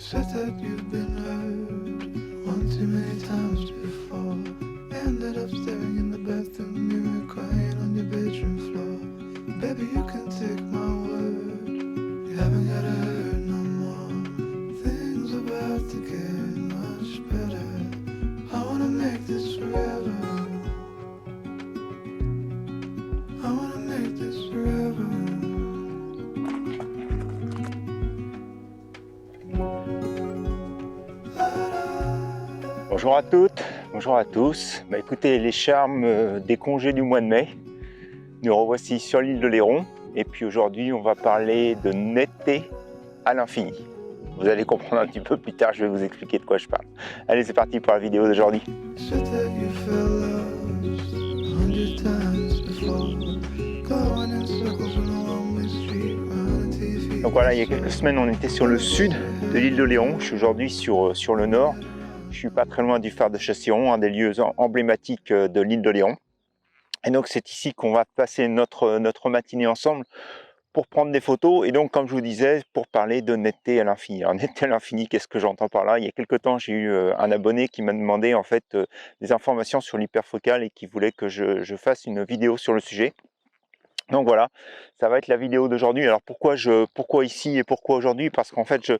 Said that you've been hurt one too many times before. Ended up staring in the bathroom mirror, crying on your bedroom floor. Baby, you can take my word, you haven't gotta hurt no more. Things are about to get much better. I wanna make this forever. I wanna make this forever. Bonjour à toutes, bonjour à tous. Écoutez, les charmes des congés du mois de mai, nous revoici sur l'île de Léron. Et puis aujourd'hui, on va parler de netteté à l'infini. Vous allez comprendre un petit peu plus tard, je vais vous expliquer de quoi je parle. Allez, c'est parti pour la vidéo d'aujourd'hui. Donc voilà, il y a quelques semaines, on était sur le sud de l'île de Léron. Je suis aujourd'hui sur le nord. Je suis pas très loin du phare de Châsillon, un des lieux emblématiques de l'île de Léron. Et donc c'est ici qu'on va passer notre matinée ensemble pour prendre des photos et donc comme je vous disais, pour parler de netteté à l'infini. Alors netteté à l'infini, qu'est-ce que j'entends par là? Il y a quelques temps, j'ai eu un abonné qui m'a demandé en fait des informations sur l'hyperfocale et qui voulait que je fasse une vidéo sur le sujet. Donc voilà, ça va être la vidéo d'aujourd'hui. Alors pourquoi ici et pourquoi aujourd'hui? Parce qu'en fait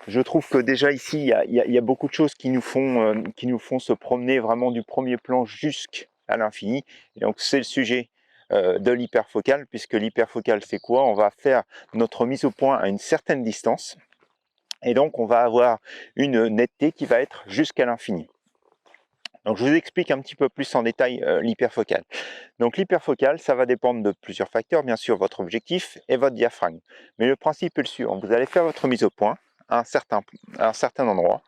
je trouve que déjà ici, il y a beaucoup de choses qui nous font se promener vraiment du premier plan jusqu'à l'infini. Et donc c'est le sujet de l'hyperfocale, puisque l'hyperfocale c'est quoi? On va faire notre mise au point à une certaine distance. Et donc on va avoir une netteté qui va être jusqu'à l'infini. Donc je vous explique un petit peu plus en détail l'hyperfocale. Donc l'hyperfocale, ça va dépendre de plusieurs facteurs, bien sûr votre objectif et votre diaphragme. Mais le principe est le suivant, vous allez faire votre mise au point à un certain endroit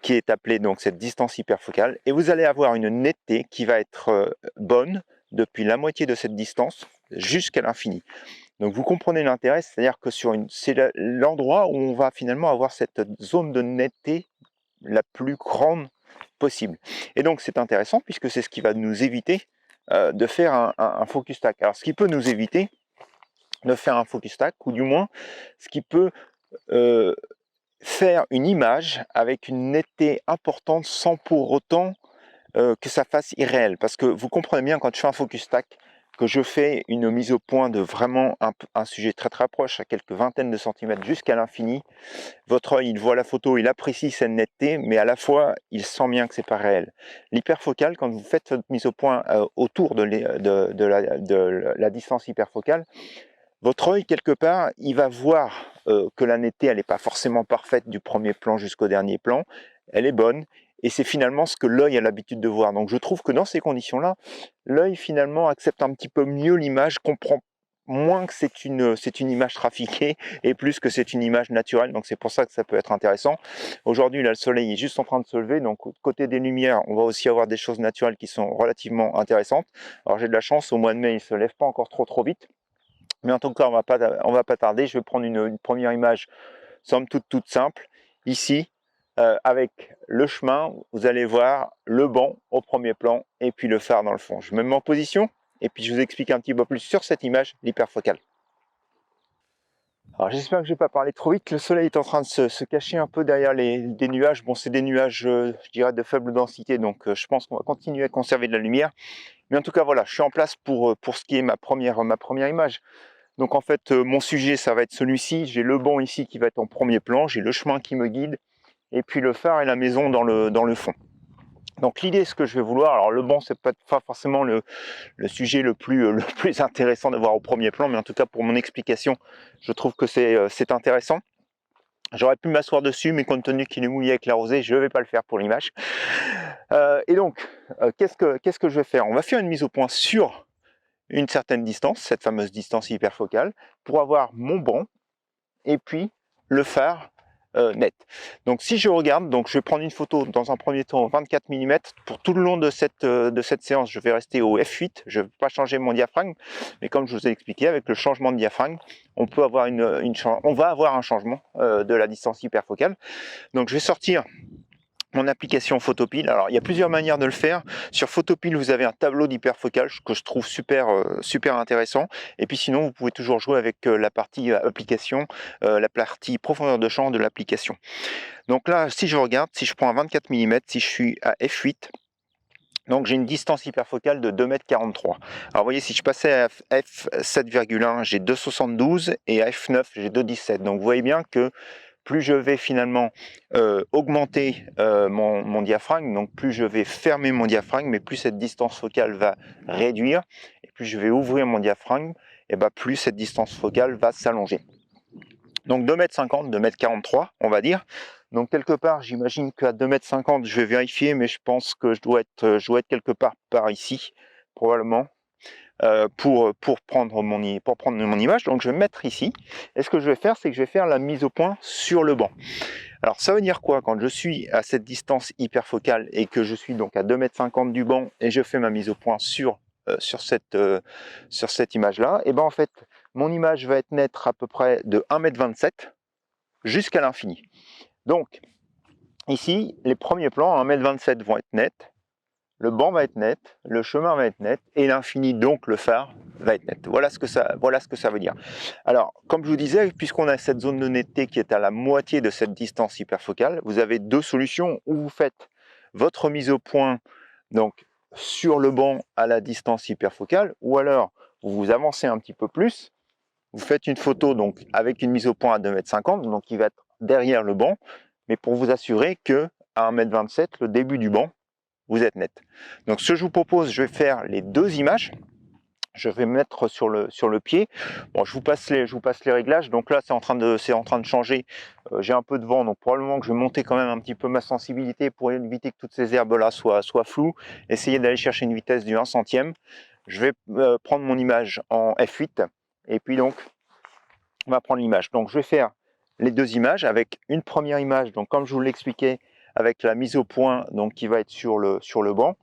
qui est appelé donc cette distance hyperfocale et vous allez avoir une netteté qui va être bonne depuis la moitié de cette distance jusqu'à l'infini. Donc vous comprenez l'intérêt, c'est-à-dire que c'est l'endroit où on va finalement avoir cette zone de netteté la plus grande possible. Et donc c'est intéressant puisque c'est ce qui va nous éviter de faire un focus stack. Alors ce qui peut nous éviter de faire un focus stack, ou du moins ce qui peut faire une image avec une netteté importante sans pour autant que ça fasse irréel. Parce que vous comprenez bien, quand je fais un focus stack, que je fais une mise au point de vraiment un sujet très très proche, à quelques vingtaines de centimètres jusqu'à l'infini, votre œil il voit la photo, il apprécie cette netteté, mais à la fois il sent bien que c'est pas réel. L'hyperfocale, quand vous faites cette mise au point autour de la distance hyperfocale, votre œil, quelque part, il va voir que la netteté, elle n'est pas forcément parfaite du premier plan jusqu'au dernier plan. Elle est bonne, et c'est finalement ce que l'œil a l'habitude de voir. Donc je trouve que dans ces conditions-là, l'œil finalement accepte un petit peu mieux l'image, comprend moins que c'est une image trafiquée, et plus que c'est une image naturelle. Donc c'est pour ça que ça peut être intéressant. Aujourd'hui, là, le soleil est juste en train de se lever, donc côté des lumières, on va aussi avoir des choses naturelles qui sont relativement intéressantes. Alors j'ai de la chance, au mois de mai, il ne se lève pas encore trop vite. Mais en tout cas, on va pas tarder. Je vais prendre une première image, somme toute simple. Ici, avec le chemin, vous allez voir le banc au premier plan et puis le phare dans le fond. Je me mets en position et puis je vous explique un petit peu plus sur cette image, l'hyperfocale. Alors j'espère que je ne vais pas parler trop vite. Le soleil est en train de se cacher un peu derrière des nuages. Bon, c'est des nuages, je dirais, de faible densité, donc je pense qu'on va continuer à conserver de la lumière. Mais en tout cas, voilà, je suis en place pour ce qui est ma première image. Donc en fait, mon sujet, ça va être celui-ci. J'ai le banc ici qui va être en premier plan, j'ai le chemin qui me guide, et puis le phare et la maison dans le fond. Donc l'idée, ce que je vais vouloir, alors le banc, c'est pas forcément le sujet le plus intéressant de voir au premier plan, mais en tout cas pour mon explication, je trouve que c'est intéressant. J'aurais pu m'asseoir dessus, mais compte tenu qu'il est mouillé avec la rosée, je ne vais pas le faire pour l'image. Et donc, qu'est-ce que je vais faire? On va faire une mise au point sur une certaine distance, cette fameuse distance hyperfocale, pour avoir mon banc et puis le phare net. Donc si je regarde, donc je vais prendre une photo dans un premier temps au 24 mm. Pour tout le long de cette séance, je vais rester au f8, je ne vais pas changer mon diaphragme, mais comme je vous ai expliqué, avec le changement de diaphragme, on peut avoir on va avoir un changement de la distance hyperfocale. Donc je vais sortir mon application Photopile. Alors il y a plusieurs manières de le faire. Sur Photopile, vous avez un tableau d'hyperfocal que je trouve super intéressant. Et puis sinon, vous pouvez toujours jouer avec la partie application, la partie profondeur de champ de l'application. Donc là, si je regarde, si je prends un 24 mm, si je suis à f8, donc j'ai une distance hyperfocale de 2,43 m. Alors vous voyez, si je passais à f7,1, j'ai 2,72 et à f9, j'ai 2,17. Donc vous voyez bien que plus je vais finalement augmenter mon diaphragme, donc plus je vais fermer mon diaphragme, mais plus cette distance focale va réduire, et plus je vais ouvrir mon diaphragme, et ben plus cette distance focale va s'allonger. Donc 2,50 m, 2,43 m, on va dire. Donc quelque part, j'imagine qu'à 2,50 m, je vais vérifier, mais je pense que je dois être quelque part par ici, probablement. Pour prendre mon image. Donc je vais me mettre ici, et ce que je vais faire, c'est que je vais faire la mise au point sur le banc. Alors ça veut dire quoi quand je suis à cette distance hyperfocale et que je suis donc à 2,50 m du banc et je fais ma mise au point sur cette image là? Et ben en fait mon image va être nette à peu près de 1,27 m jusqu'à l'infini. Donc ici les premiers plans à 1,27 m vont être nets, le banc va être net, le chemin va être net, et l'infini, donc le phare, va être net. Voilà ce que ça veut dire. Alors, comme je vous disais, puisqu'on a cette zone de netteté qui est à la moitié de cette distance hyperfocale, vous avez deux solutions où vous faites votre mise au point donc sur le banc à la distance hyperfocale, ou alors vous avancez un petit peu plus, vous faites une photo donc avec une mise au point à 2,50 m, donc qui va être derrière le banc, mais pour vous assurer que à 1,27 m, le début du banc, vous êtes net. Donc ce que je vous propose, je vais faire les deux images. Je vais mettre sur le pied. Bon, je vous passe les réglages. Donc là, c'est en train de changer. J'ai un peu de vent, donc probablement que je vais monter quand même un petit peu ma sensibilité pour éviter que toutes ces herbes là soient floues. Essayer d'aller chercher une vitesse du 1 centième. Je vais prendre mon image en f8 et puis donc on va prendre l'image. Donc je vais faire les deux images avec une première image. Donc comme je vous l'expliquais, avec la mise au point donc qui va être sur le banc,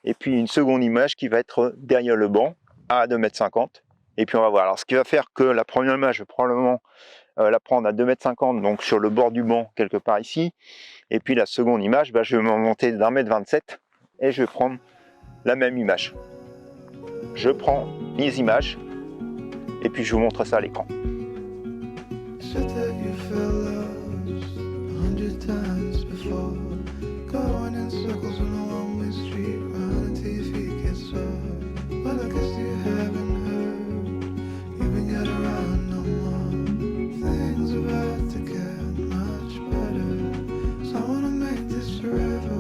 et puis une seconde image qui va être derrière le banc à 2,50 m, et puis on va voir. Alors ce qui va faire que la première image, je vais probablement la prendre à 2,50 m, donc sur le bord du banc quelque part ici, et puis la seconde image, je vais monter d'1,27 m et je vais prendre la même image. Je prends les images et puis je vous montre ça à l'écran. Said that you felt lost 100 times before, going in circles on a one-way street, round until your feet get sore. Well, I guess you haven't heard, you've been get around no more. Things are about to get much better, so I wanna make this forever.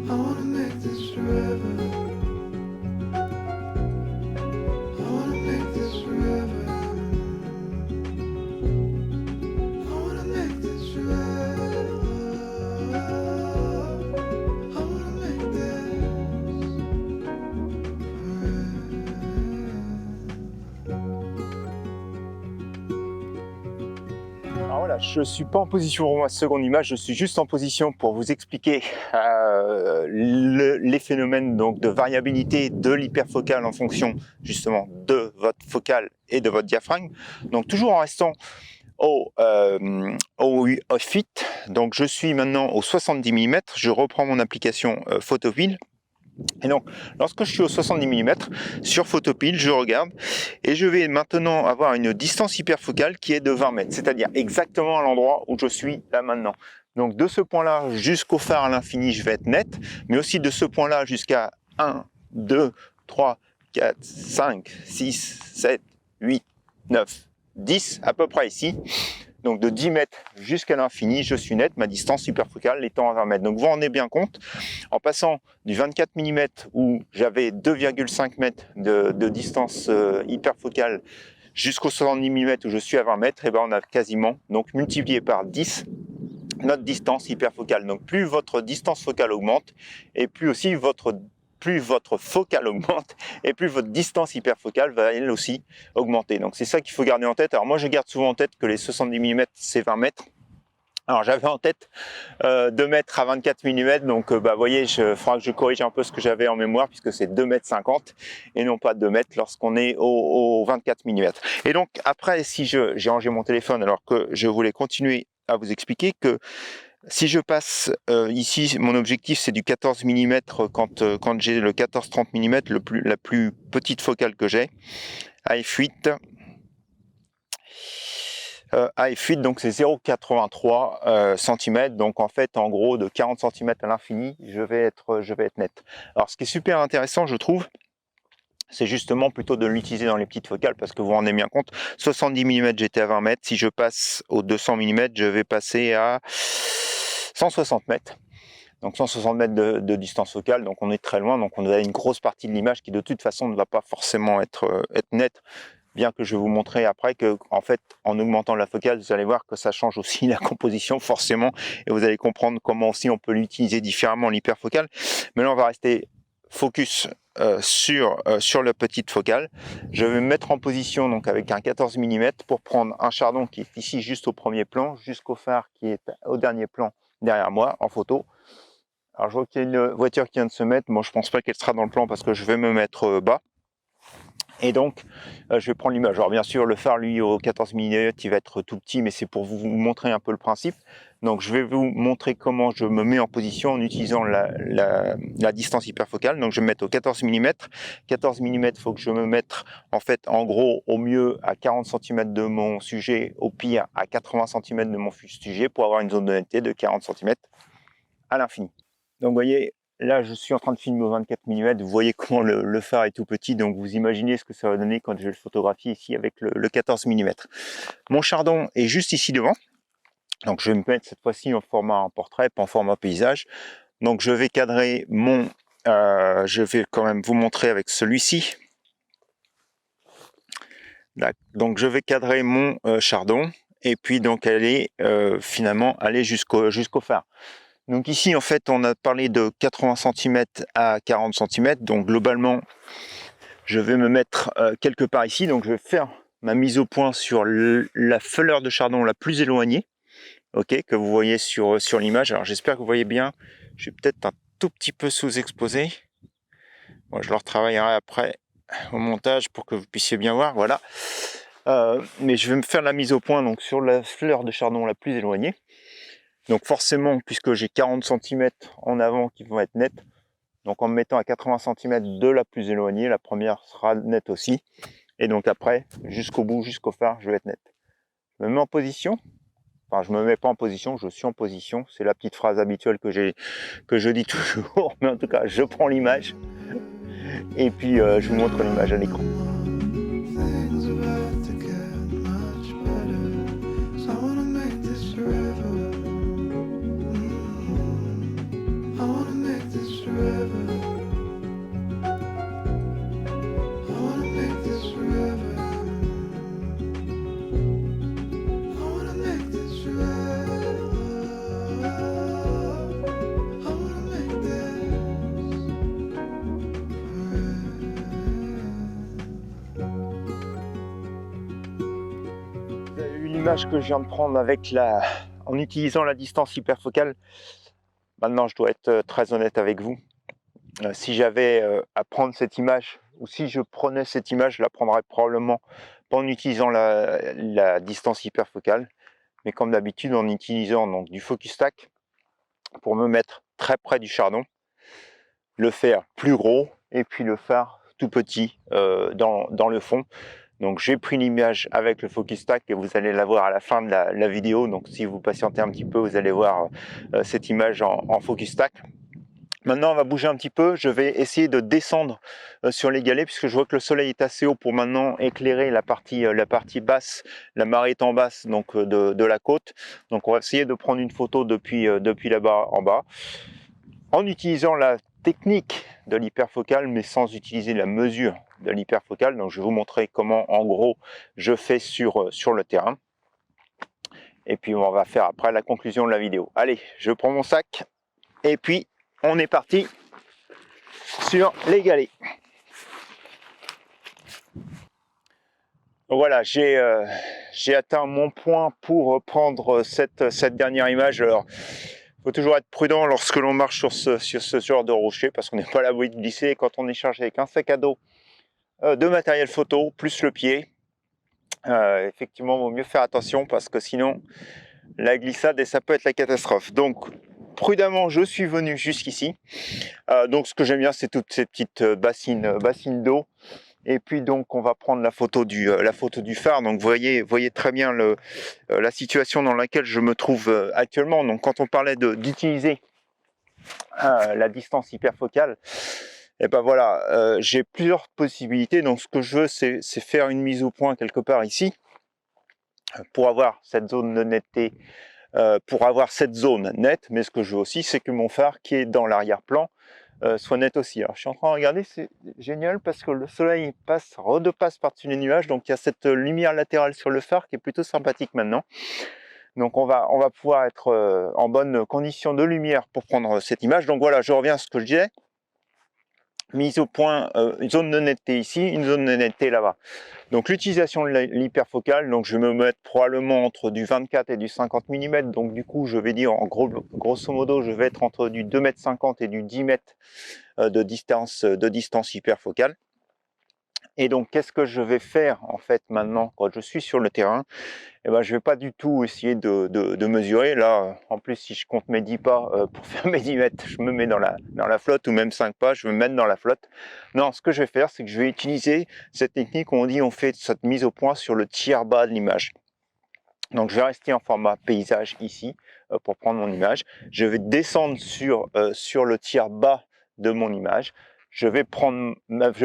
I wanna make this forever. Alors voilà, je ne suis pas en position pour ma seconde image, je suis juste en position pour vous expliquer les phénomènes donc, de variabilité de l'hyperfocale en fonction justement de votre focale et de votre diaphragme. Donc toujours en restant au f8, donc je suis maintenant au 70 mm, je reprends mon application Photopile. Et donc, lorsque je suis au 70 mm, sur Photopile, je regarde et je vais maintenant avoir une distance hyperfocale qui est de 20 mètres, c'est-à-dire exactement à l'endroit où je suis là maintenant. Donc, de ce point-là jusqu'au phare à l'infini, je vais être net, mais aussi de ce point-là jusqu'à 1, 2, 3, 4, 5, 6, 7, 8, 9, 10, à peu près ici. Donc de 10 mètres jusqu'à l'infini, je suis net, ma distance hyperfocale étant à 20 mètres. Donc vous vous rendez bien compte, en passant du 24 mm où j'avais 2,5 mètres de distance hyperfocale jusqu'au 70 mm où je suis à 20 mètres, et ben on a quasiment donc multiplié par 10 notre distance hyperfocale. Donc plus votre distance focale augmente, et plus votre focale augmente, et plus votre distance hyperfocale va elle aussi augmenter. Donc c'est ça qu'il faut garder en tête. Alors moi je garde souvent en tête que les 70 mm c'est 20 mètres. Alors j'avais en tête 2 mètres à 24 mm, donc vous voyez, il faudra que je corrige un peu ce que j'avais en mémoire, puisque c'est 2 mètres 50 et non pas 2 mètres lorsqu'on est au 24 mm. Et donc après, si j'ai rangé mon téléphone alors que je voulais continuer à vous expliquer que si je passe ici, mon objectif c'est du 14 mm quand j'ai le 14-30 mm, la plus petite focale que j'ai, à f8. À f8, donc c'est 0,83 cm, donc en fait en gros de 40 cm à l'infini, je vais être net. Alors ce qui est super intéressant je trouve, c'est justement plutôt de l'utiliser dans les petites focales parce que vous vous rendez bien compte, 70 mm j'étais à 20 mètres, si je passe aux 200 mm je vais passer à 160 mètres. Donc 160 mètres de distance focale, donc on est très loin, donc on a une grosse partie de l'image qui de toute façon ne va pas forcément être nette, bien que je vais vous montrer après que en fait en augmentant la focale vous allez voir que ça change aussi la composition forcément et vous allez comprendre comment aussi on peut l'utiliser différemment l'hyperfocale. Mais là on va rester focus sur la petite focale. Je vais me mettre en position donc avec un 14 mm pour prendre un chardon qui est ici juste au premier plan, jusqu'au phare qui est au dernier plan derrière moi en photo. Alors je vois qu'il y a une voiture qui vient de se mettre, moi je pense pas qu'elle sera dans le plan parce que je vais me mettre bas. Et donc je vais prendre l'image. Alors bien sûr le phare lui au 14 mm il va être tout petit, mais c'est pour vous montrer un peu le principe. Donc je vais vous montrer comment je me mets en position en utilisant la distance hyperfocale. Donc je vais me mettre au 14 mm. 14 mm, il faut que je me mette en fait en gros au mieux à 40 cm de mon sujet, au pire à 80 cm de mon sujet pour avoir une zone de netteté de 40 cm à l'infini. Donc vous voyez, là je suis en train de filmer au 24 mm, vous voyez comment le phare est tout petit, donc vous imaginez ce que ça va donner quand je vais le photographier ici avec le 14 mm. Mon chardon est juste ici devant, donc je vais me mettre cette fois-ci en format portrait, pas en format paysage. Donc je vais cadrer mon, je vais quand même vous montrer avec celui-ci. Donc je vais cadrer mon chardon, et puis donc aller finalement aller jusqu'au phare. Donc ici, en fait, on a parlé de 80 cm à 40 cm. Donc globalement, je vais me mettre quelque part ici. Donc je vais faire ma mise au point sur la fleur de chardon la plus éloignée, ok, que vous voyez sur l'image. Alors j'espère que vous voyez bien. Je suis peut-être un tout petit peu sous-exposé. Bon, je le retravaillerai après au montage pour que vous puissiez bien voir. Voilà. Mais je vais me faire la mise au point donc sur la fleur de chardon la plus éloignée. Donc forcément, puisque j'ai 40 cm en avant qui vont être nets, donc en me mettant à 80 cm de la plus éloignée, la première sera nette aussi. Et donc après, jusqu'au bout, jusqu'au phare, je vais être net. Je me mets en position. Enfin, je me mets pas en position, je suis en position. C'est la petite phrase habituelle que je dis toujours. Mais en tout cas, je prends l'image. Et puis, je vous montre l'image à l'écran. L'image que je viens de prendre avec en utilisant la distance hyperfocale, maintenant je dois être très honnête avec vous. Si j'avais à prendre cette image, ou si je prenais cette image, je la prendrais probablement pas en utilisant la distance hyperfocale, mais comme d'habitude en utilisant donc du focus stack pour me mettre très près du chardon, le faire plus gros et puis le faire tout petit dans le fond. Donc j'ai pris l'image avec le focus stack et vous allez la voir à la fin de la vidéo. Donc si vous patientez un petit peu, vous allez voir cette image en focus stack. Maintenant on va bouger un petit peu, je vais essayer de descendre sur les galets puisque je vois que le soleil est assez haut pour maintenant éclairer la partie basse, la marée est en basse donc de la côte. Donc on va essayer de prendre une photo depuis là-bas en bas en utilisant la technique de l'hyperfocale mais sans utiliser la mesure de l'hyperfocale. Donc je vais vous montrer comment en gros je fais sur le terrain et puis on va faire après la conclusion de la vidéo. Allez, je prends mon sac et puis on est parti sur les galets. Donc voilà, j'ai atteint mon point pour prendre cette dernière image. Alors il faut toujours être prudent lorsque l'on marche sur ce genre de rocher parce qu'on n'est pas à l'abri de glisser. Quand on est chargé avec un sac à dos de matériel photo plus le pied, effectivement il vaut mieux faire attention parce que sinon la glissade et ça peut être la catastrophe. Donc prudemment, je suis venu jusqu'ici. Donc ce que j'aime bien, c'est toutes ces petites bassines d'eau. Et puis donc on va prendre la photo du phare. Donc voyez très bien la situation dans laquelle je me trouve actuellement. Donc quand on parlait d'utiliser la distance hyperfocale, et ben voilà, j'ai plusieurs possibilités. Donc ce que je veux, c'est faire une mise au point quelque part ici pour avoir cette zone de netteté, pour avoir cette zone nette. Mais ce que je veux aussi, c'est que mon phare qui est dans l'arrière-plan soit net aussi. Alors je suis en train de regarder, c'est génial parce que le soleil repasse par-dessus les nuages, donc il y a cette lumière latérale sur le phare qui est plutôt sympathique maintenant. Donc on va pouvoir être en bonne condition de lumière pour prendre cette image. Donc voilà, je reviens à ce que je disais. Mise au point, une zone de netteté ici, une zone de netteté là-bas. Donc l'utilisation de l'hyperfocale, donc je vais me mettre probablement entre du 24 et du 50 mm. Donc du coup, je vais dire en grosso modo, je vais être entre du 2,50 m et du 10 m de distance hyperfocale. Et donc, qu'est-ce que je vais faire en fait maintenant quand je suis sur le terrain? Eh ben, je vais pas du tout essayer de mesurer. Là, en plus, si je compte mes 10 pas pour faire mes 10 mètres, je me mets dans la flotte, ou même 5 pas, je vais me mettre dans la flotte. Non, ce que je vais faire, c'est que je vais utiliser cette technique où on fait cette mise au point sur le tiers bas de l'image. Donc, je vais rester en format paysage ici pour prendre mon image. Je vais descendre sur le tiers bas de mon image. Je vais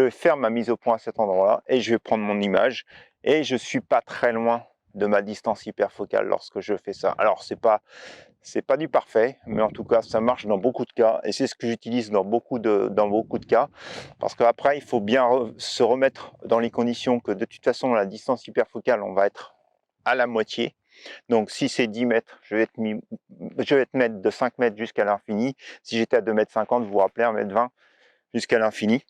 faire ma mise au point à cet endroit-là et je vais prendre mon image. Et je suis pas très loin de ma distance hyperfocale lorsque je fais ça. Alors, c'est pas du parfait, mais en tout cas, ça marche dans beaucoup de cas. Et c'est ce que j'utilise dans beaucoup de cas. Parce qu'après, il faut bien se remettre dans les conditions que de toute façon, la distance hyperfocale, on va être à la moitié. Donc si c'est 10 mètres, je vais te mettre de 5 mètres jusqu'à l'infini. Si j'étais à 2,50 m, vous vous rappelez, 1,20 m jusqu'à l'infini.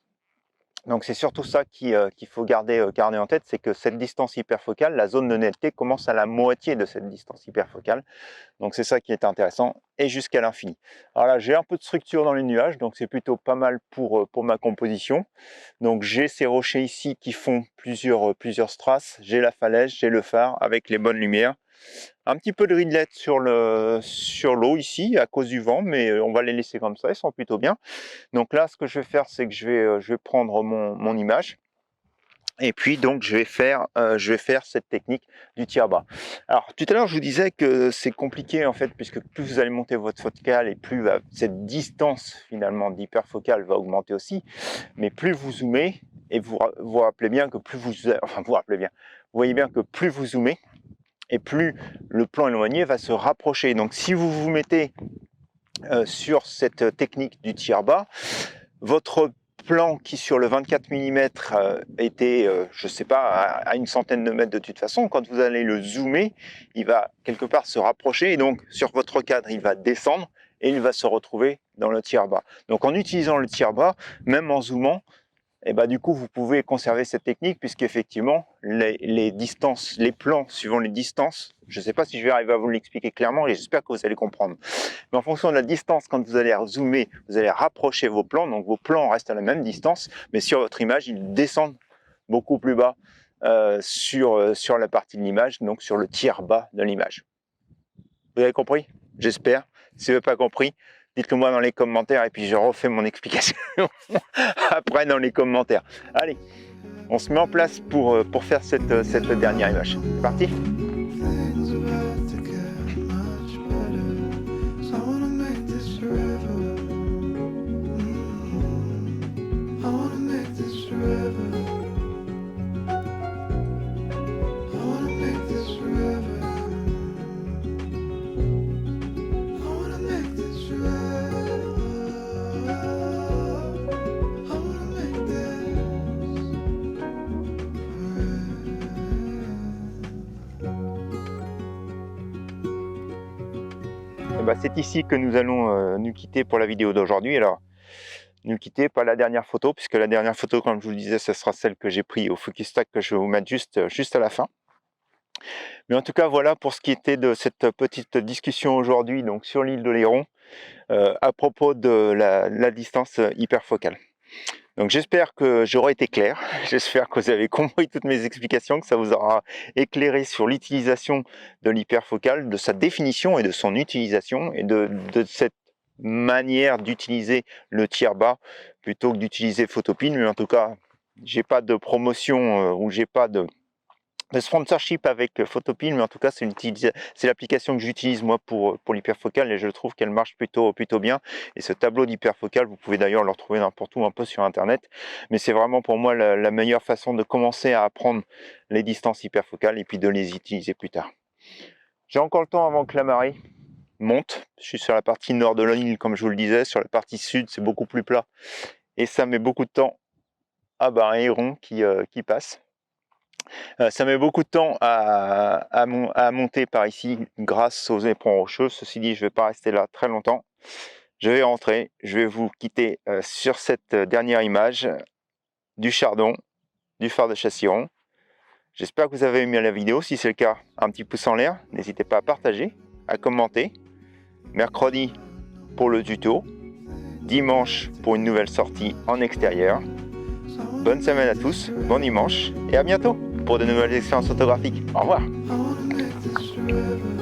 Donc c'est surtout ça qu'il faut garder en tête, c'est que cette distance hyperfocale, la zone de netteté commence à la moitié de cette distance hyperfocale. Donc c'est ça qui est intéressant, et jusqu'à l'infini. Alors là, j'ai un peu de structure dans les nuages, donc c'est plutôt pas mal pour ma composition. Donc j'ai ces rochers ici qui font plusieurs strass, j'ai la falaise, j'ai le phare avec les bonnes lumières. Un petit peu de ridlets sur l'eau ici à cause du vent, mais on va les laisser comme ça, ils sont plutôt bien. Donc là, ce que je vais faire, c'est que je vais prendre mon image. Et puis donc je vais faire cette technique du tiers bas. Alors tout à l'heure je vous disais que c'est compliqué en fait, puisque plus vous allez monter votre focale et plus cette distance finalement d'hyperfocale va augmenter aussi. Mais plus vous zoomez, et vous rappelez bien que plus vous voyez bien que plus vous zoomez, et plus le plan éloigné va se rapprocher. Donc si vous vous mettez sur cette technique du tiers bas, votre plan qui sur le 24 mm était, je sais pas, à une centaine de mètres de toute façon, quand vous allez le zoomer, il va quelque part se rapprocher, et donc sur votre cadre, il va descendre et il va se retrouver dans le tiers bas. Donc en utilisant le tiers bas, même en zoomant, et bah, du coup, vous pouvez conserver cette technique, puisqu'effectivement, les distances, les plans suivant les distances, je ne sais pas si je vais arriver à vous l'expliquer clairement, et j'espère que vous allez comprendre. Mais en fonction de la distance, quand vous allez zoomer, vous allez rapprocher vos plans, donc vos plans restent à la même distance, mais sur votre image, ils descendent beaucoup plus bas sur la partie de l'image, donc sur le tiers bas de l'image. Vous avez compris? J'espère. Si vous n'avez pas compris, dites-le moi dans les commentaires et puis je refais mon explication après dans les commentaires. Allez, on se met en place pour faire cette dernière image. C'est parti? Things about to get much better, so I wanna make this forever. I wanna make this forever. I wanna make this forever. I wanna make this forever. I wanna make this forever. Bah, c'est ici que nous allons nous quitter pour la vidéo d'aujourd'hui. Alors, nous quitter, pas la dernière photo, puisque la dernière photo, comme je vous le disais, ce sera celle que j'ai prise au Focusstack, que je vais vous mettre juste à la fin. Mais en tout cas, voilà pour ce qui était de cette petite discussion aujourd'hui, donc sur l'île d'Oléron, à propos de la distance hyperfocale. Donc j'espère que j'aurai été clair, j'espère que vous avez compris toutes mes explications, que ça vous aura éclairé sur l'utilisation de l'hyperfocal, de sa définition et de son utilisation, et de cette manière d'utiliser le tiers bas plutôt que d'utiliser Photopin. Mais en tout cas, j'ai pas de promotion ou j'ai pas de sponsorship avec Photopin, mais en tout cas c'est l'application que j'utilise moi pour l'hyperfocal, et je trouve qu'elle marche plutôt bien. Et ce tableau d'hyperfocal, vous pouvez d'ailleurs le retrouver n'importe où un peu sur internet, mais c'est vraiment pour moi la meilleure façon de commencer à apprendre les distances hyperfocales et puis de les utiliser plus tard. J'ai encore le temps avant que la marée monte. Je suis sur la partie nord de l'île, comme je vous le disais. Sur la partie sud, c'est beaucoup plus plat et ça met beaucoup de temps à un héron qui passe. Ça met beaucoup de temps à monter par ici grâce aux éperons rocheux. Ceci dit, je ne vais pas rester là très longtemps. Je vais rentrer. Je vais vous quitter sur cette dernière image du Chardon, du phare de Chasseron. J'espère que vous avez aimé la vidéo. Si c'est le cas, un petit pouce en l'air. N'hésitez pas à partager, à commenter. Mercredi pour le tuto. Dimanche pour une nouvelle sortie en extérieur. Bonne semaine à tous, bon dimanche et à bientôt pour de nouvelles expériences photographiques. Au revoir. I wanna make this forever.